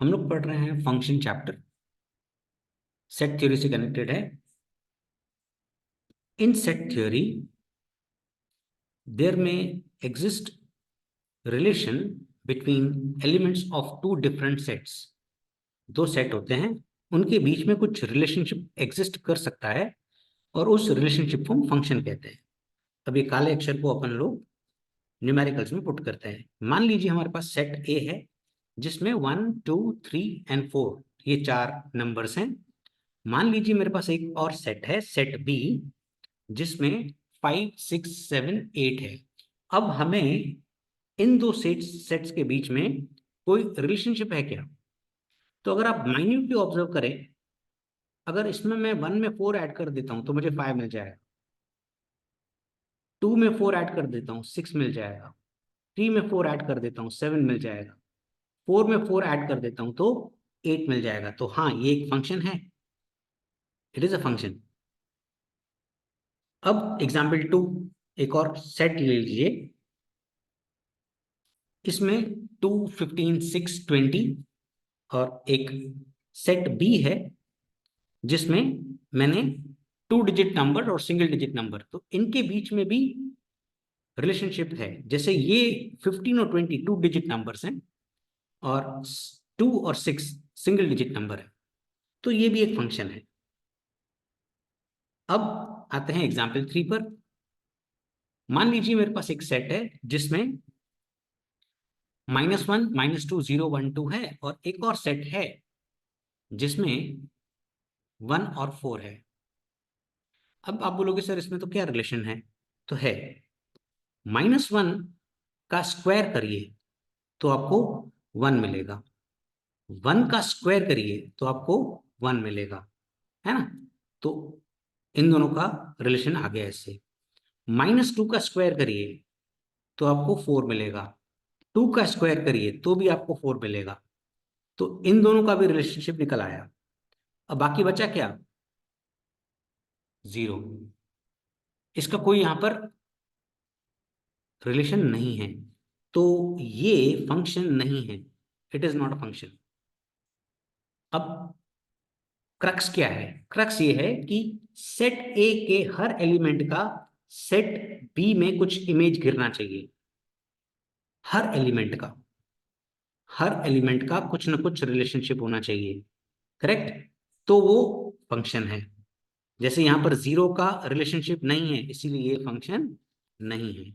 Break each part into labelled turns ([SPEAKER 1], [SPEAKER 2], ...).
[SPEAKER 1] हम लोग पढ़ रहे हैं फंक्शन चैप्टर, सेट थ्योरी से कनेक्टेड है। In set theory there may exist relation between elements of two different sets. दो सेट होते हैं, उनके बीच में कुछ रिलेशनशिप एग्जिस्ट कर सकता है और उस रिलेशनशिप को हम फंक्शन कहते हैं। अब ये काले अक्षर को अपन लोग न्यूमेरिकल्स में पुट करते हैं। मान लीजिए हमारे पास सेट ए है जिसमें 1 2 3 एंड 4 ये 4 नंबर्स हैं। मान लीजिए मेरे पास एक और सेट है, सेट बी, जिसमें 5 6 7 8 है। अब हमें इन दो सेट्स के बीच में कोई रिलेशनशिप है क्या? तो अगर आप माइन्यूटली ऑब्जर्व करें, अगर इसमें मैं 1 में 4 ऐड कर देता हूं तो मुझे 5 मिल जाएगा, 2 में 4 ऐड कर देता हूं 6 मिल जाएगा, 3 में 4 ऐड कर देता हूं 7 मिल जाएगा, 4 में 4 ऐड कर देता हूं तो 8 मिल जाएगा। तो हाँ, ये एक फंक्शन है, इट इज अ फंक्शन। अब एग्जाम्पल 2, एक और सेट ले लीजिए, इसमें 2 15 6 20 और एक सेट बी है जिसमें मैंने 2 डिजिट नंबर और सिंगल डिजिट नंबर, तो इनके बीच में भी रिलेशनशिप है। जैसे ये 15 और 20 2 डिजिट नंबर्स हैं और 2 और 6 सिंगल डिजिट नंबर है, तो ये भी एक फंक्शन है। अब आते हैं एग्जाम्पल 3 पर। मान लीजिए मेरे पास एक सेट है जिसमें -1 -2 0 1 2 है और एक और सेट है जिसमें 1 और 4 है। अब आप बोलोगे सर इसमें तो क्या रिलेशन है? तो है, -1 का स्क्वायर करिए तो आपको 1 मिलेगा, 1 का स्क्वायर करिए तो आपको 1 मिलेगा, है ना? तो इन दोनों का रिलेशन आ गया इससे। -2 का स्क्वायर करिए तो आपको 4 मिलेगा, 2 का स्क्वायर करिए तो भी आपको 4 मिलेगा। तो इन दोनों का भी रिलेशनशिप निकल आया। अब बाकी बचा क्या? 0। इसका कोई यहां पर रिलेशन नहीं है, तो ये फंक्शन नहीं है, it is not a function. अब क्रक्स क्या है? क्रक्स ये है कि सेट ए के हर एलिमेंट का सेट बी में कुछ इमेज गिरना चाहिए। हर एलिमेंट का, हर एलिमेंट का कुछ ना कुछ रिलेशनशिप होना चाहिए, करेक्ट? तो वो फंक्शन है। जैसे यहां पर 0 का रिलेशनशिप नहीं है, इसीलिए ये फंक्शन नहीं है।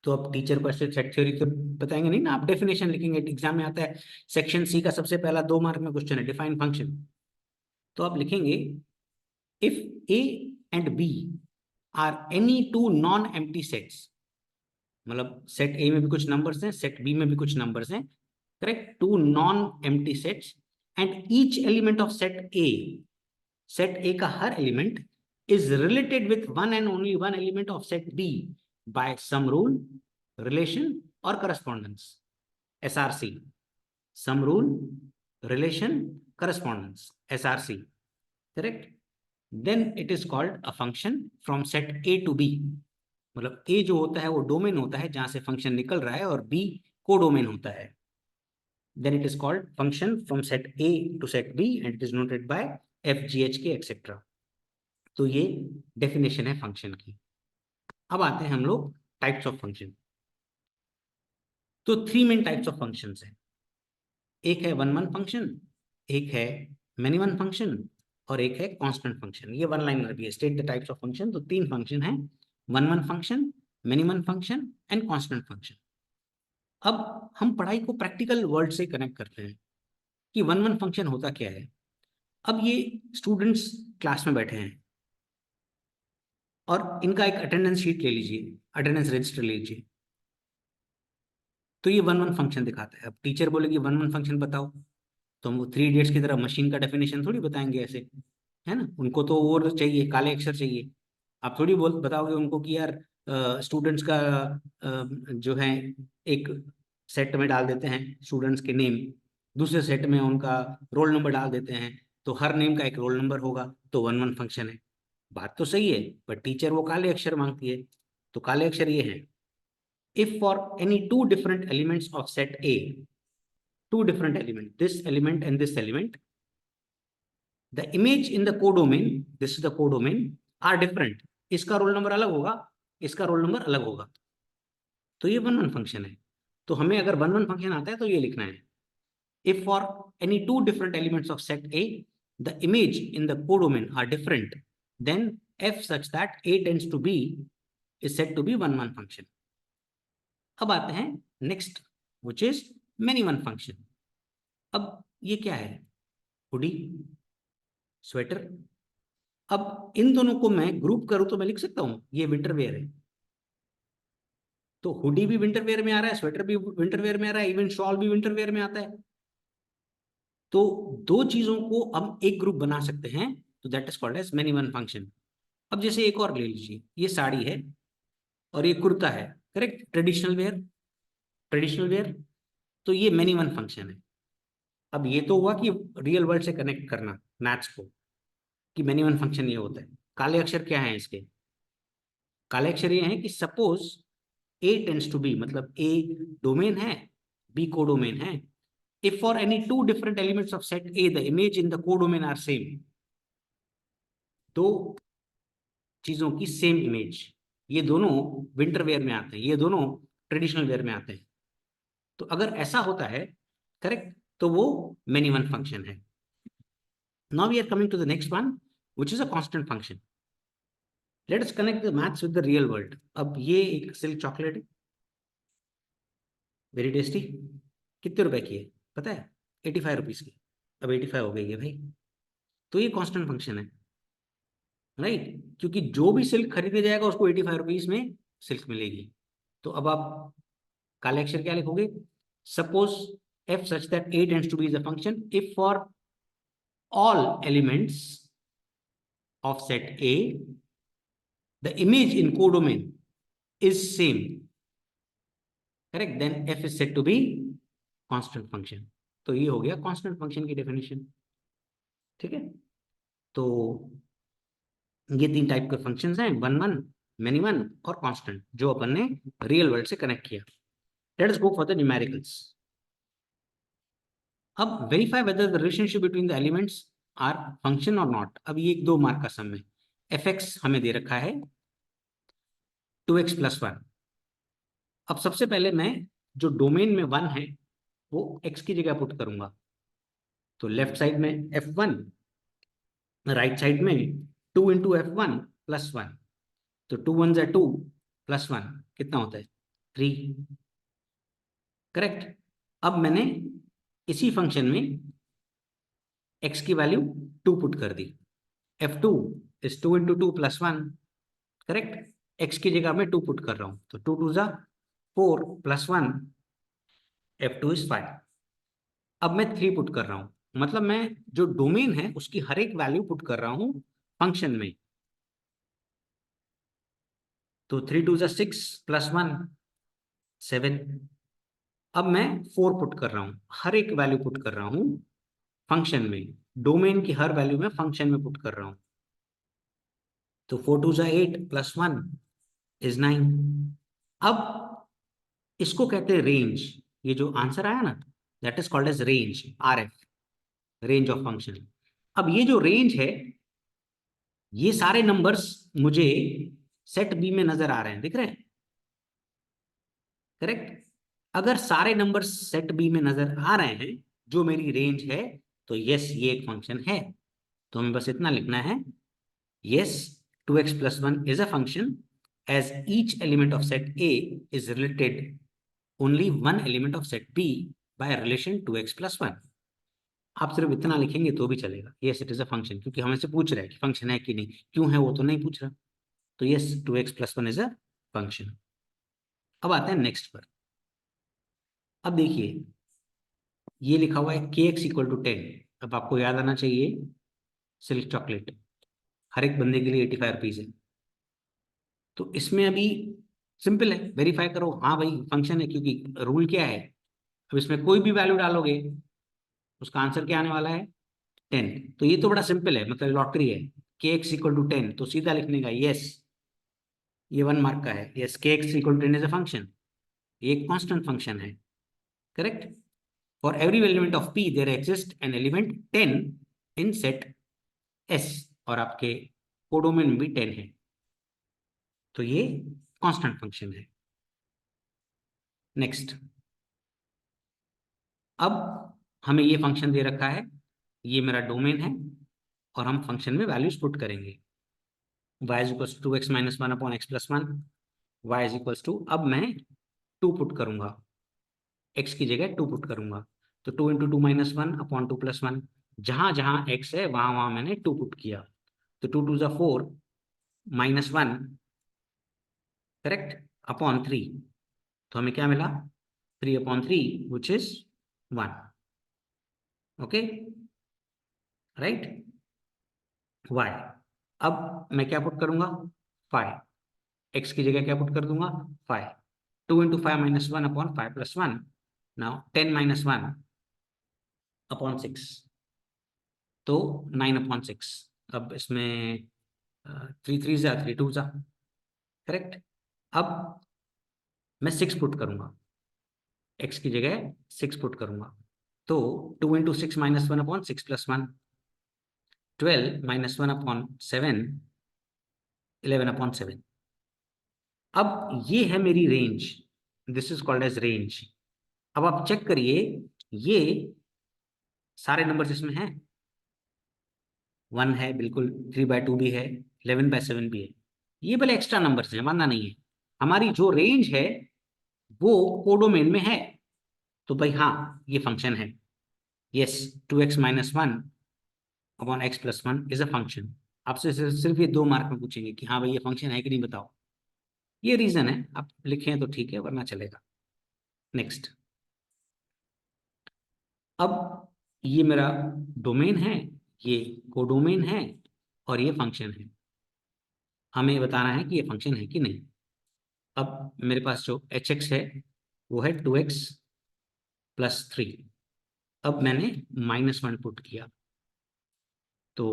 [SPEAKER 1] तो अब टीचर को ऐसे सेट थ्योरी तो बताएंगे नहीं ना, आप डेफिनेशन लिखेंगे। एग्जाम में आता है सेक्शन सी का सबसे पहला 2 मार्क में क्वेश्चन है, डिफाइन फंक्शन। तो आप लिखेंगे if A and B are any two non empty sets, मतलब सेट ए में भी कुछ नंबर्स हैं, सेट बी में भी कुछ नंबर्स हैं, correct? Two non empty sets and each element of set A, set A का हर element is related with one and only one element of set B by some rule, relation और correspondence, SRC. Some rule, relation, correspondence, SRC, correct? Then it is called a function from set A to B. मतलब A जो होता है वो domain होता है जहां से फंक्शन निकल रहा है, और बी कोडोमेन होता है। Then it is called function from set A to set B and it is noted by F G H के एक्सेट्रा। तो ये डेफिनेशन है फंक्शन की। अब आते हैं हम लोग टाइप्स ऑफ फंक्शन। तो 3 मेन टाइप्स ऑफ फंक्शन है। एक है वन वन फंक्शन, एक है मेनी वन फंक्शन, और एक है कांस्टेंट फंक्शन। ये वन लाइनर भी है, state the types of function. तो 3 फंक्शन है, one one function, many one function and constant function. अब हम पढ़ाई को प्रैक्टिकल वर्ल्ड से कनेक्ट करते हैं कि वन वन फंक्शन होता क्या है। अब ये स्टूडेंट्स क्लास में बैठे हैं और इनका एक अटेंडेंस शीट ले लीजिए, अटेंडेंस रजिस्टर ले लीजिए, तो ये वन वन फंक्शन दिखाता है। अब टीचर बोलेगी वन वन फंक्शन बताओ, तो हम वो 3 इडियट्स की तरह मशीन का डेफिनेशन थोड़ी बताएंगे ऐसे, है ना? उनको तो और चाहिए, काले अक्षर चाहिए। आप थोड़ी बोल बताओगे उनको कि यार स्टूडेंट्स का जो है एक सेट में डाल देते हैं स्टूडेंट्स के नेम, दूसरे सेट में उनका रोल नंबर डाल देते हैं, तो हर नेम का एक रोल नंबर होगा, तो वन वन फंक्शन है। बात तो सही है, पर टीचर वो काले अक्षर मांगती है। तो काले अक्षर ये है, if for any two different elements of set A two different elements, this element and this element, the image in the codomain, this is the codomain, are different. इसका रोल नंबर अलग होगा, इसका रोल नंबर अलग होगा, तो ये one one function है। तो हमें अगर वन वन फंक्शन आता है तो ये लिखना है, if for any two different elements of set A the image in the codomain are different, then f such that A tends to B is said to be one one function. अब आते हैं next, which is many one function. अब ये क्या है, hoodie, sweater. अब इन दोनों को मैं ग्रुप करूं तो मैं लिख सकता हूं ये विंटर वेयर है, तो हुडी भी विंटर वेयर में आ रहा है, स्वेटर भी विंटर वेयर में आ रहा है, इवन शॉल भी विंटर वेयर में आता है। तो दो चीजों को हम एक ग्रुप बना सकते हैं, तो that is called as many one function. अब जैसे एक और ले लीजिए, ये साड़ी है और ये कुर्ता है, correct, traditional wear, traditional wear, तो ये मेनी वन फंक्शन है। अब ये तो हुआ कि रियल वर्ल्ड से कनेक्ट करना मैथ्स को, कि मेनी वन फंक्शन ये होता है। काले अक्षर क्या है इसके, काले अक्षर ये हैं कि suppose A tends to B, मतलब A डोमेन है, B कोडोमेन है। If for any two different elements of set A the image in the codomain are same, दो चीजों की सेम इमेज, ये दोनों विंटर वेयर में आते हैं, ये दोनों ट्रेडिशनल वेयर में आते हैं, तो अगर ऐसा होता है, करेक्ट, तो वो मेनी वन फंक्शन है। Now we are coming to the next one, which is a constant function. Let us connect the maths with the real world. अब ये एक सिल्क चॉकलेट है, वेरी टेस्टी, कितने रुपए की है पता है, 85 रुपीज की, अब 85 हो गई है भाई, तो ये कांस्टेंट फंक्शन है, राइट, क्योंकि जो भी सिल्क खरीदे जाएगा उसको 85 रुपीज में सिल्क मिलेगी। तो अब आप काले अक्षर क्या लिखोगे, suppose f such that A tends to be is a function if for all elements of set A the image in codomain is same, correct, then f is said to be constant function. तो ये हो गया constant function की definition, ठीक है। तो ये तीन टाइप के फंक्शंस हैं, वन वन, मेनी वन और कांस्टेंट, जो अपन ने रियल वर्ल्ड से कनेक्ट किया। Let us go for the numericals. अब verify whether the relationship between the elements are function और नॉट। अब ये एक 2 मार्क का सम है, fx हमें दे रखा है 2x + 1। अब सबसे पहले मैं जो डोमेन में 1 है वो x की जगह पुट करूंगा, तो लेफ्ट साइड में f1, राइट साइड में 2 × f1 + 1, तो 2 × 1 = 2 + 1 कितना होता है 3, करेक्ट। अब मैंने इसी फंक्शन में x की वैल्यू 2 पुट कर दी, f2 is 2 × 2 + 1, करेक्ट, x की जगह में 2 पुट कर रहा हूं, तो 2 × 2 = 4 + 1, f2 is 5। अब मैं 3 पुट कर रहा हूं, मतलब मैं जो डोमेन है उसकी हर एक वैल्यू पुट कर रहा हूं फंक्शन में, तो 3 × 2 = 6 + 1 7। अब मैं 4 पुट कर रहा हूं, हर एक वैल्यू पुट कर रहा हूं फंक्शन में, डोमेन की हर वैल्यू में फंक्शन में पुट कर रहा हूं, तो 4 × 2 = 8 + 1 is 9। अब इसको कहते हैं रेंज, ये जो आंसर आया ना that is called as range, RF, range of function. अब ये जो रेंज है, ये सारे नंबर्स मुझे सेट बी में नजर आ रहे हैं, दिख रहे हैं, करेक्ट। अगर सारे नंबर्स सेट बी में नजर आ रहे हैं जो मेरी रेंज है, तो यस ये एक फंक्शन है। तो हमें बस इतना लिखना है, yes 2x + 1 is a function as each element of set A is related only one element of set B by a relation 2x + 1। आप सिर्फ इतना लिखेंगे तो भी चलेगा, yes it is a function, क्योंकि हमें से पूछ रहा है कि फंक्शन है कि नहीं, क्यों है वो तो नहीं पूछ रहा, तो yes 2x + 1 is a function. अब आते हैं नेक्स्ट पर। अब देखिए ये लिखा हुआ है kx = 10। अब आपको याद आना चाहिए सिल्क चॉकलेट हर एक बंदे के लिए 85 रुपीज है, तो इसमें अभी सिंपल है, वेरीफाई करो, हाँ भाई फंक्शन है, क्योंकि रूल क्या है, अब इसमें कोई भी वैल्यू डालोगे उसका आंसर क्या आने वाला है 10। तो ये तो बड़ा सिंपल है, मतलब लॉटरी है, kx = 10, तो सीधा लिखने का यस, ये 1 मार्क का है, yes kx = 10 is a function, ये एक कांस्टेंट फंक्शन है, correct. For every element of P there exist an element 10 in set S, और आपके कोडोमेन में भी 10 है, तो ये कांस्टेंट फंक्शन है। नेक्स्ट, अब हमें ये फंक्शन दे रखा है, ये मेरा डोमेन है, और हम फंक्शन में वैल्यूज पुट करेंगे। y is equals to 2x minus 1 upon x plus 1, y is equals to, अब मैं 2 पुट करूंगा, x की जगह 2 पुट करूंगा, तो 2 इंटू 2 माइनस 1 अपॉन 2 प्लस 1, जहां जहां x है वहां वहां मैंने 2 पुट किया, तो 2 टू ज़ा 4 माइनस 1, करेक्ट, अपॉन 3, तो हमें क्या मिला, 3 upon 3 which is 1, okay, right. y, अब मैं क्या पुट करूंगा, 5, x की जगह क्या पुट कर दूंगा, 5, 2 into 5 minus 1 upon 5 plus 1, now 10 minus 1 upon 6, तो 9 अपॉन 6, अब इसमें 3 3 जा 3 2 जा, करेक्ट। अब मैं 6 पुट करूंगा, x की जगह 6 पुट करूंगा, तो 2 into 6 minus 1 upon 6 plus 1, 12 minus 1 upon 7, 11 upon 7। अब ये है मेरी range, this is called as range. अब आप चेक करिए, ये सारे नंबर्स इसमें हैं, 1 है बिल्कुल, 3/2 भी है, 11/7 भी है, ये भले एक्स्ट्रा नंबर्स हैं, मानना नहीं है, हमारी जो रेंज है वो कोडोमेन में है, तो भाई हाँ ये फंक्शन है, yes, 2x minus 1 upon x plus 1 is a function. आपसे सिर्फ ये 2 मार्क में पूछेंगे कि हाँ भाई ये फंक्शन है कि नहीं, बताओ, ये रीजन है, आप लिखें तो ठीक है वरना चलेगा। नेक्स्ट, अब ये मेरा डोमेन है, ये कोडोमेन है, और ये फंक्शन है, हमें बताना है कि ये फंक्शन है कि नहीं। अब मेरे पास जो hx है वो है 2x प्लस 3, अब मैंने -1 पुट किया, तो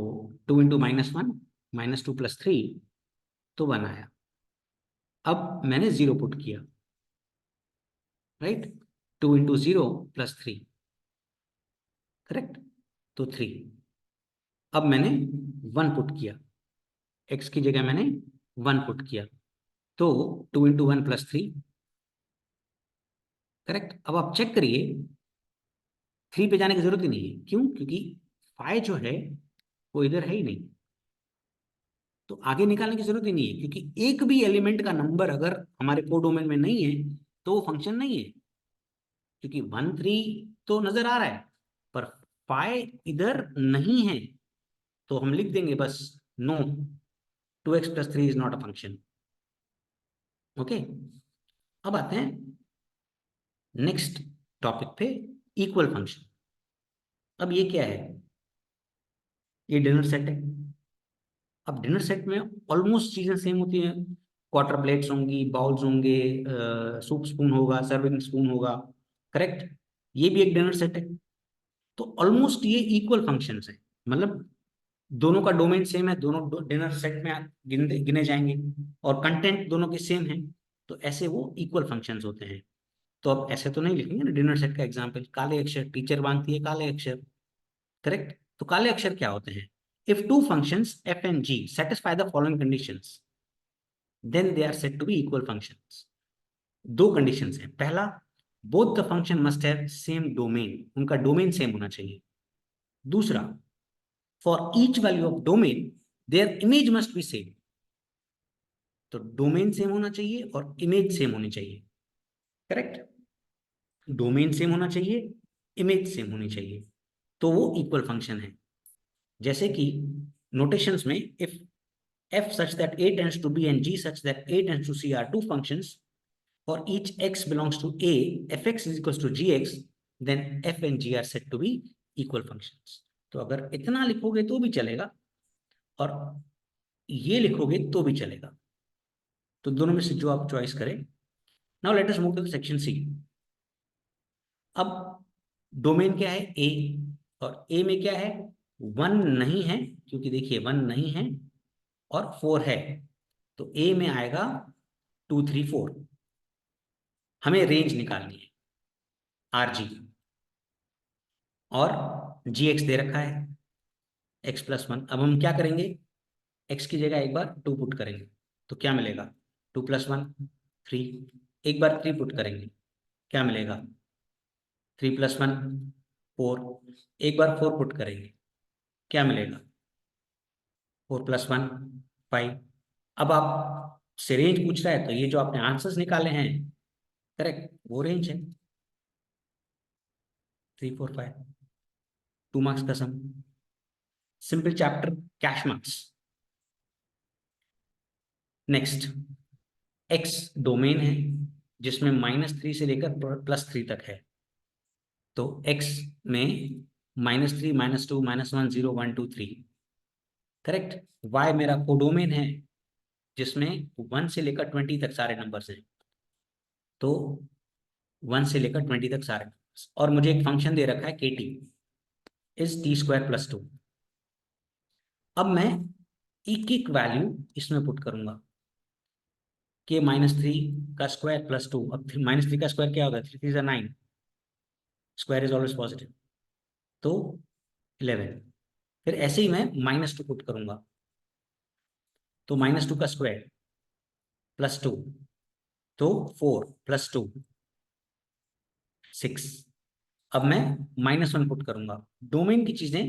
[SPEAKER 1] 2 इंटू -1 -2 प्लस 3, तो 1 आया। अब मैंने 0 पुट किया, राइट, 2 इंटू 0 प्लस 3, करेक्ट, तो 3। अब मैंने 1 पुट किया, x की जगह मैंने 1 पुट किया, तो 2 इंटू 1 प्लस 3, करेक्ट। अब आप चेक करिए, 3 पे जाने की जरूरत ही नहीं है, क्यों, क्योंकि 5 जो है वो इधर है ही नहीं, तो आगे निकालने की जरूरत ही नहीं है, क्योंकि एक भी एलिमेंट का नंबर अगर हमारे कोडोमेन में नहीं है तो वो फंक्शन नहीं है, क्योंकि 1 3 तो नजर आ रहा है पर 5 इधर नहीं है, तो हम लिख देंगे बस नो, 2x प्लस 3 is not a function, okay. अब आते हैं नेक्स्ट टॉपिक पे, इक्वल फंक्शन। अब ये क्या है, ये डिनर सेट है। अब डिनर सेट में ऑलमोस्ट चीजें सेम होती हैं, क्वार्टर प्लेट्स होंगी, बाउल्स होंगे, सूप स्पून होगा, सर्विंग स्पून होगा, करेक्ट, ये भी एक डिनर सेट है, तो ऑलमोस्ट ये इक्वल फंक्शंस है, मतलब दोनों का डोमेन सेम है, दोनों डिनर सेट में गिने जाएंगे, और कंटेंट दोनों के सेम है, तो ऐसे वो इक्वल फंक्शंस होते हैं। तो अब ऐसे तो नहीं लिखेंगे ना डिनर सेट का एग्जाम्पल, काले अक्षर, टीचर मांगती है काले अक्षर, करेक्ट, तो काले अक्षर क्या होते हैं, if two functions f and g satisfy the following conditions then they are said to be equal functions। दो कंडीशंस हैं, पहला, both the function must have same domain, उनका डोमेन सेम होना चाहिए। दूसरा, for each value of domain there image must be same, तो domain same होना चाहिए और इमेज सेम होनी चाहिए, करेक्ट, डोमेन सेम होना चाहिए, इमेज सेम होनी चाहिए, तो वो इक्वल फंक्शन है। जैसे कि नोटेशंस में, if f such that a tends to b and g such that a tends to c are two functions for each x belongs to a, fx is equals to gx, then f and g are said to be equal functions। तो अगर इतना लिखोगे तो भी चलेगा और ये लिखोगे तो भी चलेगा, तो दोनों में से जो आप चॉइस करें। Now let us move to the section C. अब डोमेन क्या है, ए, और ए में क्या है, 1 नहीं है, क्योंकि देखिए 1 नहीं है और 4 है, तो ए में आएगा 2 3 4। हमें रेंज निकालनी है, आरजी, और जी एक्स दे रखा है x+1। अब हम क्या करेंगे, x की जगह एक बार 2 पुट करेंगे तो क्या मिलेगा, 2+1 3। एक बार 3 पुट करेंगे क्या मिलेगा, 3+1 4। एक बार 4 पुट करेंगे क्या मिलेगा, 4+1 5। अब आप से रेंज पूछ रहा है तो ये जो आपने आंसर्स निकाले हैं करेक्ट वो रेंज है, 3 4 5, 2 मार्क्स का sum. Simple chapter, cash marks. Next, x domain है जिसमें -3 से लेकर +3 तक है। तो एक्स में -3 -2 -1 0 1 2 3 करेक्ट। वाई मेरा कोडोमेन है जिसमें 1 से लेकर 20 तक सारे नंबर्स हैं। तो 1 से लेकर 20 तक सारे नंबर्स, और मुझे एक फंक्शन दे रखा है के टी इज t² + 2। अब मैं एक एक वैल्यू इसमें पुट करूंगा, के -3 का स्क्वायर +2। अब -3 का स्क्वायर क्या होगा, 3 3 9, स्क्वायर इज ऑलवेज पॉजिटिव, तो 11। फिर ऐसे ही मैं -2 पुट करूंगा तो -2 का स्क्वायर +2, तो 4 +2 6। अब मैं -1 पुट करूंगा, डोमेन की चीजें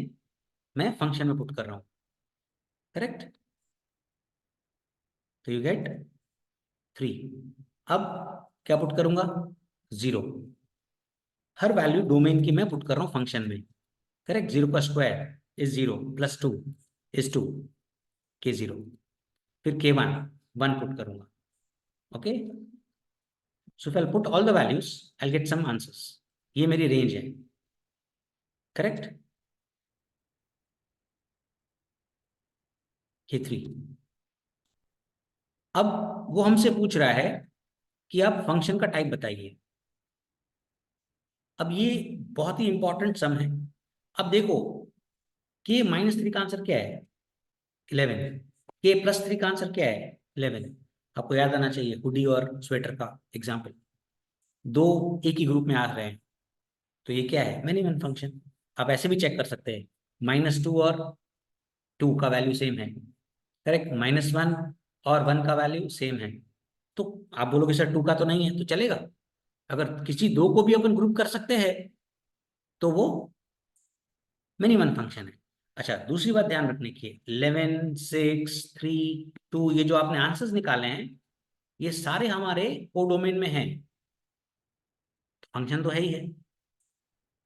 [SPEAKER 1] मैं फंक्शन में पुट कर रहा हूं करेक्ट, तो यू गेट 3। अब क्या पुट करूंगा, 0। हर वैल्यू डोमेन की मैं पुट कर रहा हूं फंक्शन में करेक्ट। 0 का स्क्वायर इज 0 +2 इज 2, के 0। फिर के 1 1 पुट करूंगा okay. So if I put all the values I get some answers. ये मेरी रेंज है करेक्ट, के 3। अब वो हमसे पूछ रहा है कि आप फंक्शन का टाइप बताइए। अब ये बहुत ही इंपॉर्टेंट सम है। अब देखो, के -3 का आंसर क्या है, 11। के +3 का आंसर क्या है, 11। आपको याद आना चाहिए हुडी और स्वेटर का एग्जाम्पल, दो एक ही ग्रुप में आ रहे हैं, तो ये क्या है, मिनिमम फंक्शन। आप ऐसे भी चेक कर सकते हैं, -2 और 2 का वैल्यू सेम है करेक्ट, -1 और 1 का वैल्यू सेम है। तो आप बोलोगे सर 2 का तो नहीं है, तो चलेगा। अगर किसी दो को भी अपन ग्रुप कर सकते हैं तो वो मिनिमम फंक्शन है। अच्छा, दूसरी बात ध्यान रखने की, 11 6 3 2 ये जो आपने आंसर्स निकाले हैं ये सारे हमारे कोडोमेन में हैं, फंक्शन तो है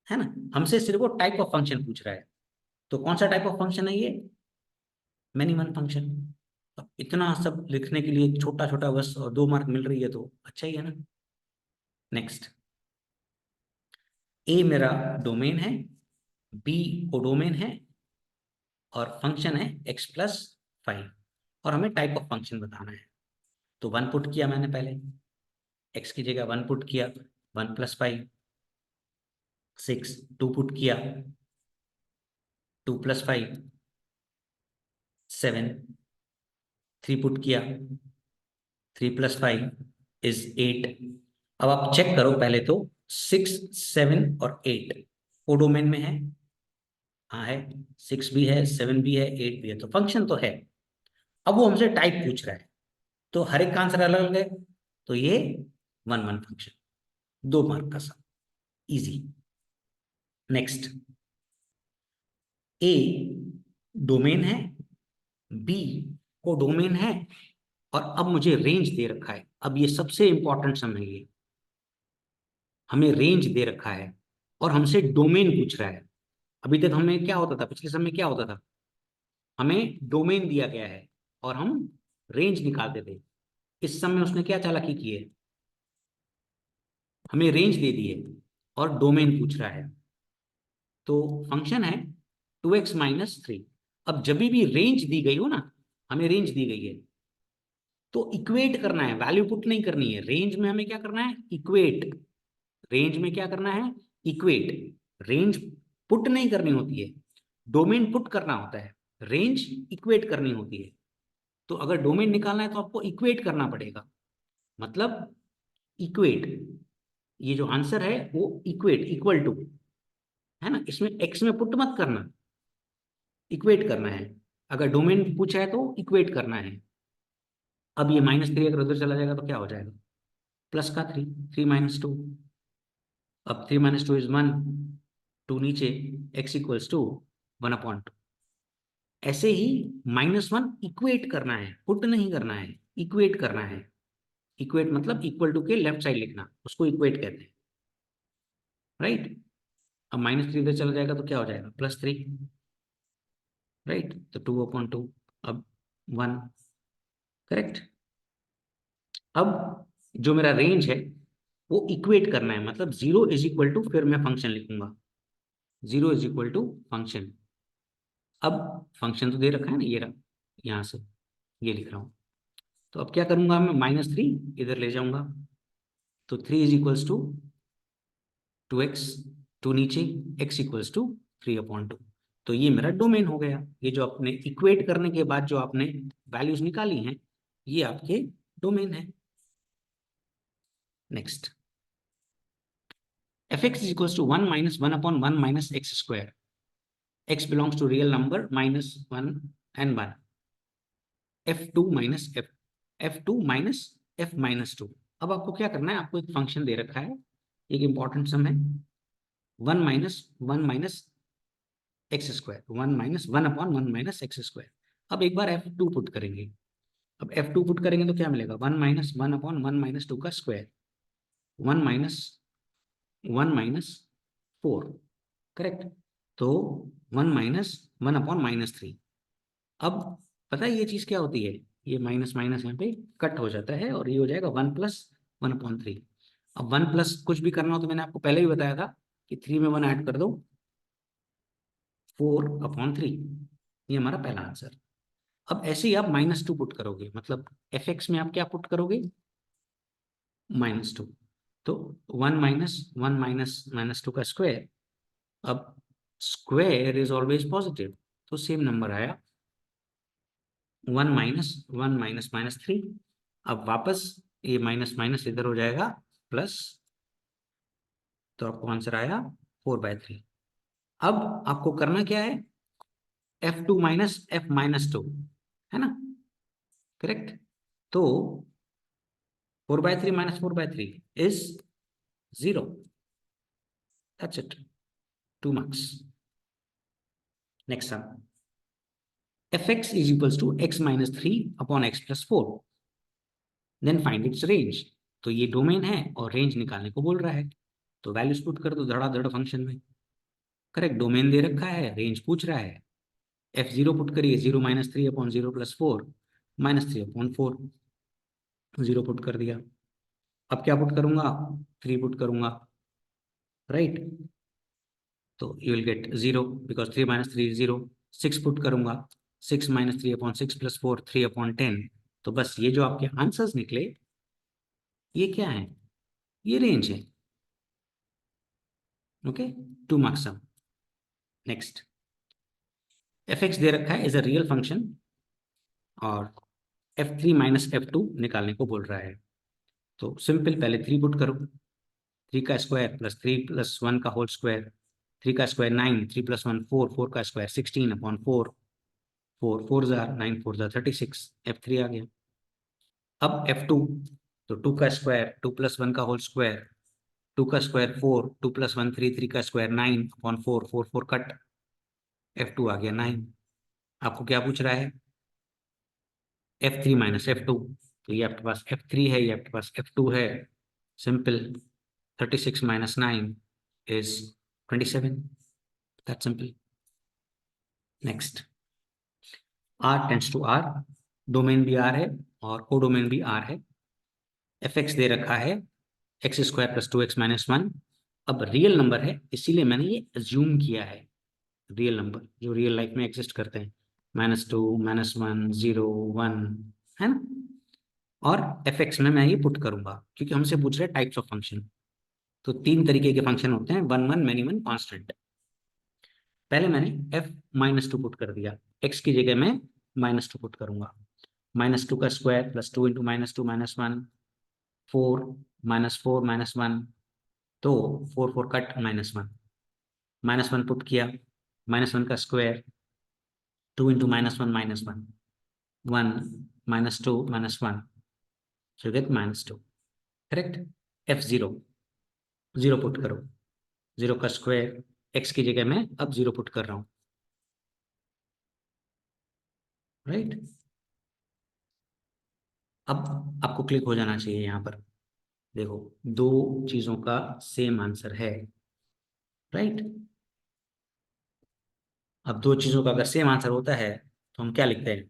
[SPEAKER 1] ना। हमसे सिर्फ वो टाइप ऑफ फंक्शन पूछ रहा है, तो कौन सा टाइप ऑफ फंक्शन है ये, मिनिमम फंक्शन। अब इतना सब लिखने के लिए छोटा छोटा बस और 2 मार्क मिल रही है तो अच्छा ही है ना। नेक्स्ट, ए मेरा डोमेन है, बी कोडोमेन है, और फंक्शन है x+5, और हमें टाइप ऑफ फंक्शन बताना है। तो 1 पुट किया मैंने पहले, x की जगह 1 पुट किया, 1+5 6। 2 पुट किया, 2+5 7। 3 पुट किया, 3+5 इज 8। अब आप चेक करो पहले तो, 6 7 और 8 कोडोमेन में है, हाँ है, 6 भी है 7 भी है 8 भी है, तो फंक्शन तो है। अब वो हमसे टाइप पूछ रहा है, तो हर एक का आंसर अलग अलग है, तो ये 1 1 फंक्शन, 2 मार्क का सम, इजी। नेक्स्ट, ए डोमेन है, बी को डोमेन है, और अब मुझे रेंज दे रखा है। अब ये सबसे इंपॉर्टेंट सम है, ये हमें रेंज दे रखा है और हमसे डोमेन पूछ रहा है। अभी तक हमें क्या होता था, पिछले सम में क्या होता था, हमें डोमेन दिया गया है और हम रेंज निकालते थे। इस सम में उसने क्या चालाकी की है, हमें रेंज दे दी है और डोमेन पूछ रहा है। तो फंक्शन है 2x - 3। अब जब भी रेंज दी गई हो ना, हमें रेंज दी गई है तो इक्वेट करना है, वैल्यू पुट नहीं करनी है। रेंज में हमें क्या करना है, इक्वेट। रेंज में क्या करना है, इक्वेट। रेंज पुट नहीं करनी होती है, डोमेन पुट करना होता है, रेंज इक्वेट करनी होती है। तो अगर डोमेन निकालना है तो आपको इक्वेट करना पड़ेगा, मतलब इक्वेट, ये जो आंसर है वो इक्वेट इक्वल टू है ना, इसमें एक्स में पुट मत करना, इक्वेट करना है। अगर डोमेन पूछा है तो इक्वेट करना है। अब ये -3 अगर उधर चला जाएगा तो क्या हो जाएगा, प्लस का 3, 3 - 2। अब 3 - 2 इज 1, 2 नीचे, x इक्वल्स टू 1/2। ऐसे ही -1 इक्वेट करना है, पुट नहीं करना है, इक्वेट करना है। इक्वेट मतलब इक्वल टू के लेफ्ट साइड लिखना, उसको इक्वेट कहते हैं, राइट। अब -3 इधर चला जाएगा तो क्या हो जाएगा, +3, राइट। तो 2/2, अब 1, करेक्ट। अब जो मेरा रेंज है वो इक्वेट करना है, मतलब 0 इज इक्वल टू, फिर मैं फंक्शन लिखूंगा, 0 इज इक्वल टू फंक्शन। अब फंक्शन तो दे रखा है ना, ये रहा, यहाँ से ये लिख रहा हूँ। तो अब क्या करूंगा मैं, -3 इधर ले जाऊंगा, तो 3 इज इक्वल्स टू 2x, 2 नीचे, x इक्वल्स टू 3/2। तो ये मेरा डोमेन हो गया। ये जो आपने इक्वेट करने के बाद जो आपने वैल्यूज निकाली हैं, ये आपके डोमेन है। Next, fx is equals to 1 - 1/1 - x square. x belongs to real number -1 and 1. f2 minus f2 minus f minus 2। अब आपको क्या करना है, आपको एक फंक्शन दे रखा है, एक इंपॉर्टेंट सम है, 1 - 1 - x स्क्वायर, 1 - 1/1 - x स्क्वायर। अब एक बार f2 पुट करेंगे। अब f2 पुट करेंगे तो क्या मिलेगा, 1 - 1/1 - 2 का स्क्वायर, 1 - 1 - 4, करेक्ट। तो 1 - 1/-3। अब पता है ये चीज क्या होती है, ये माइनस माइनस यहाँ पे कट हो जाता है और ये हो जाएगा 1 + 1/3। अब 1 प्लस कुछ भी करना हो तो मैंने आपको पहले भी बताया था कि 3 में 1 ऐड कर दो, 4/3। ये हमारा पहला आंसर। अब ऐसे ही आप -2 पुट करोगे, मतलब fx में आप क्या पुट करोगे, -2। तो 1 - 1 - -2 का स्क्वायर। अब स्क्वायर इज ऑलवेज पॉजिटिव, तो सेम नंबर आया, 1 - 1 - -3। अब वापस ये माइनस माइनस इधर हो जाएगा प्लस, तो आपको आंसर आया 4/3। अब आपको करना क्या है, f2 - f -2, है ना, करेक्ट। तो 4/3 - 4/3 is 0। That's it, 2 marks. Next sum, fx is equals to x - 3/x + 4, then find its range. तो ये डोमेन है और रेंज निकालने को बोल रहा है, तो वैल्यूज पुट कर दो धड़ाधड़ फंक्शन में, करेक्ट। डोमेन दे रखा है, रेंज पूछ रहा है, f0 पुट करिए, 0 - 3/0 + 4, -3/4, 0 पुट कर दिया। अब क्या पुट करूंगा, 3 पुट करूंगा, राइट। तो you will get 0 because 3 - 3 0। 6 put करूंगा, 6 - 3/6 + 4, 3/10। तो बस ये जो आपके आंसर्स निकले, ये क्या है, ये रेंज है। ओके, 2 मार्क्स सम। नेक्स्ट, fx दे रखा है इज अ रियल फंक्शन और f3 - f2 निकालने को बोल रहा है। तो सिंपल, पहले 3 पुट करो, 3 का स्क्वायर प्लस 3 + 1 का होल स्क्वायर, 3 का स्क्वायर 9, 3 + 1 4, 4 का स्क्वायर 16/4, 4 4 जार 9 4 जार 36, f3 आ गया। अब f2, तो 2 का स्क्वायर, 2 + 1 का होल स्क्वायर, 2 का स्क्वायर 4, 2 + 1 3, 3 का स्क्वायर 9/4, 4 4 कट, f2 आ गया 9। आपको क्या पूछ रहा है, f3 - f2। तो ये आपके पास f3 है, ये आपके पास f2 है। Simple, 36 - 9 is 27। That simple. Next, r tends to r, domain भी r है और कोडोमेन भी r है। fx दे रखा है x² + 2x - 1। अब रियल नंबर है इसीलिए मैंने ये अज्यूम किया है, रियल नंबर जो रियल लाइफ में एग्जिस्ट करते हैं, -2 -1 0 1, है ना। और fx में मैं ये पुट करूंगा क्योंकि हमसे पूछ रहे हैं टाइप्स ऑफ फंक्शन। तो 3 तरीके के फंक्शन होते हैं, 1 1 मैनी 1 कांस्टेंट। पहले मैंने f - 2 पुट कर दिया, x की जगह मैं -2 पुट करूंगा, -2 का स्क्वायर प्लस 2 × -2 -1, 4 -4 -1, तो 4 4 कट -1, -1 पुट किया, -1 का square, 2 into -1 -1, 1 -2 -1, so you get -2, correct. F0 0 put करो, 0 का स्क्वायर, x की जगह मैं अब 0 पुट कर रहा हूं, राइट। अब आपको क्लिक हो जाना चाहिए यहां पर, देखो दो चीजों का सेम आंसर है, राइट। अब दो चीजों का अगर सेम आंसर होता है तो हम क्या लिखते हैं,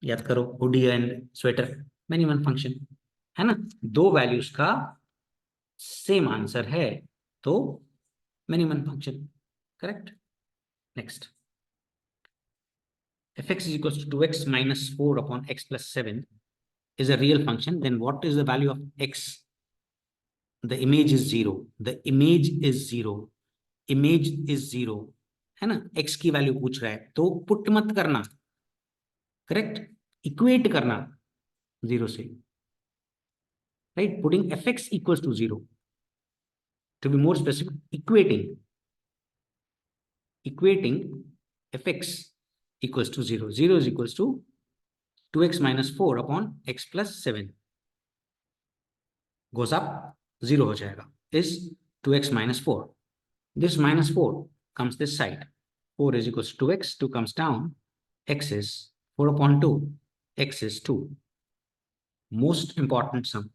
[SPEAKER 1] याद करो, hoodie and sweater, minimum function, है ना। दो वैल्यूज का सेम आंसर है तो minimum function, correct. Next, fx is equals to 2x minus 4 upon x plus 7 is a real function, then what is the value of x? The image is 0, the image is 0, image is 0, है ना। x की value पूछ रहा है तो put मत करना, correct, equate करना 0 से, right. Putting fx equals to 0, to be more specific, equating fx equals to 0, 0 is equals to 2x minus 4 upon x plus 7 goes up, 0 हो जाएगा, is 2x minus 4, this minus 4 comes this side, 4 is equals to 2x, 2 comes down, x is 4 upon 2, x is 2, most important sum,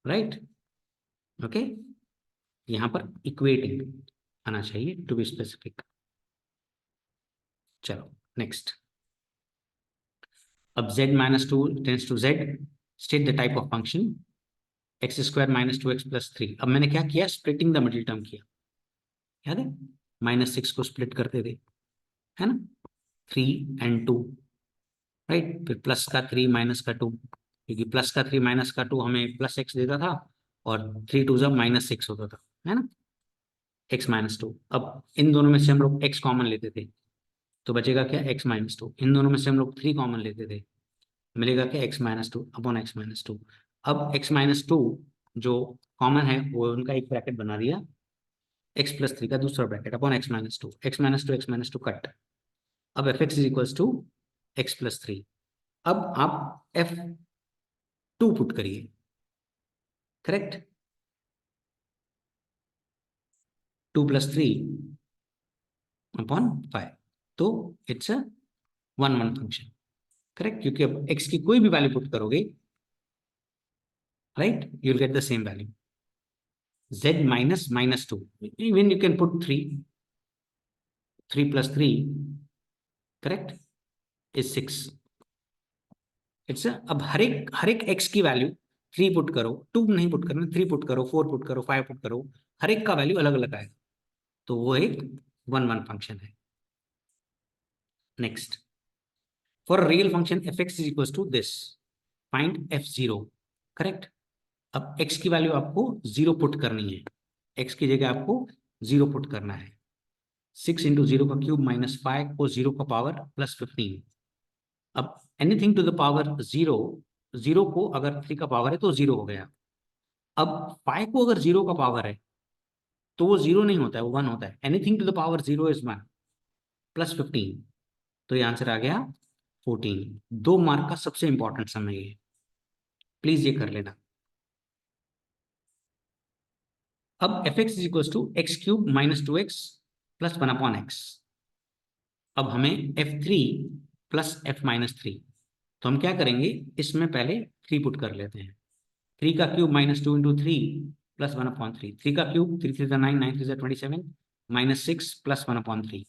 [SPEAKER 1] right, okay। यहां पर equating आना चाहिए, to be specific. चलो next, अब z minus 2 tends to z, state the type of function, x square minus 2x plus 3। अब मैंने क्या किया, स्प्लिटिंग द मिडिल टर्म किया, याद है, -6 को स्प्लिट करते थे, है ना, 3 and 2, राइट। फिर प्लस का 3 माइनस का 2, क्योंकि प्लस का 3 माइनस का 2 हमें प्लस एक्स देता था, और 3 2 जब -6 होता था, है ना, x -2। अब इन दोनों में से हम लोग x कॉमन लेते थे तो बचेगा क्या, x -2। इन दोनों में से हम लोग 3 कॉमन लेते थे, मिलेगा क्या, x -2 अपॉन x -2। अब x -2 जो कॉमन है वो उनका एक ब्रैकेट बना दिया, x प्लस 3 का दूसरा bracket upon x -2, x -2 cut. अब f x is equals to x plus 3। अब आप f2 पुट करिए, करेक्ट, 2 + 3 अपॉन 5, तो इट्स अ 1 1 फंक्शन, करेक्ट, क्योंकि अब x की कोई भी वैल्यू पुट करोगे, right, you will get the same value. z minus -2, even you can put 3, 3 + 3, correct, is 6, it's, अब हर एक x की वैल्यू 3 पुट करो, 2 नहीं पुट करना, 3 पुट करो, 4 पुट करो, 5 पुट करो, हर एक का वैल्यू अलग अलग आएगा, तो वो एक 1 1 फंक्शन है। Next, for real function f(x) is equals to this, find f0, correct. अब x की वैल्यू आपको 0 पुट करनी है, x की जगह आपको 0 पुट करना है, 6 इंटू 0 का क्यूब -5 को 0 का पावर +15। अब एनीथिंग टू द पावर 0, 0 को अगर 3 का पावर है तो 0 हो गया। अब 5 को अगर 0 का पावर है तो वो 0 नहीं होता है, वो 1 होता है। Anything to the power 0 is 1, +15, तो ये आंसर आ गया 14। 2 मार्क का सबसे इंपॉर्टेंट सम है ये, प्लीज ये कर लेना। अब f(x) is equal to x³ -2x + 1 upon x। अब हमें f3 + f-3, तो हम क्या करेंगे, इसमें पहले 3 पुट कर लेते हैं, 3 का क्यूब -2 इंटू 3 + 1 अपॉन 3, 3 का क्यूब 3 3 9, 9 3 27, -6 + 1 अपॉन 3।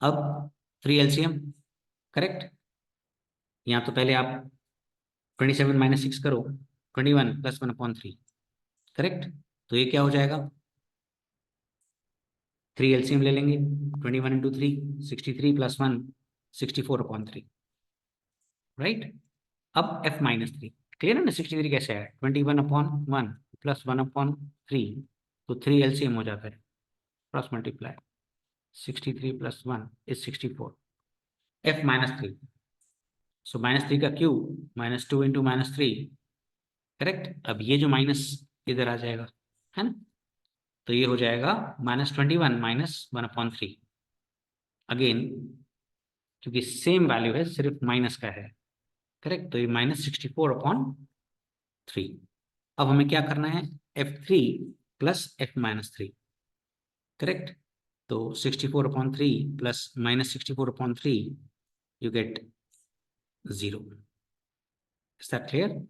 [SPEAKER 1] अब 3 एलसीएम, करेक्ट, यहाँ तो पहले आप 27 - 6 करो, 21 + 1 अपॉन 3, करेक्ट, तो ये क्या हो जाएगा, 3 एलसीएम ले लेंगे, 21 इंटू 3 63 + 1 64 अपॉन 3, राइट। अब f-3, क्लियर है ना, 63 कैसे है, 21 अपॉन 1 + 1 अपॉन 3, तो 3 एलसीएम हो जाता है, क्रॉस मल्टीप्लाई, 63 + 1 इज 64, f-3, सो -3 का क्यूब -2 इंटू -3, करेक्ट। अब ये जो माइनस इधर आ जाएगा, है ना। तो ये हो जाएगा -21 -1/3। अगेन क्योंकि सेम वैल्यू है, सिर्फ माइनस का है, करेक्ट। तो ये -64/3। अब हमें क्या करना है, F3 प्लस F-3, करेक्ट। तो 64/3 plus -64/3, you get 0. Is that clear?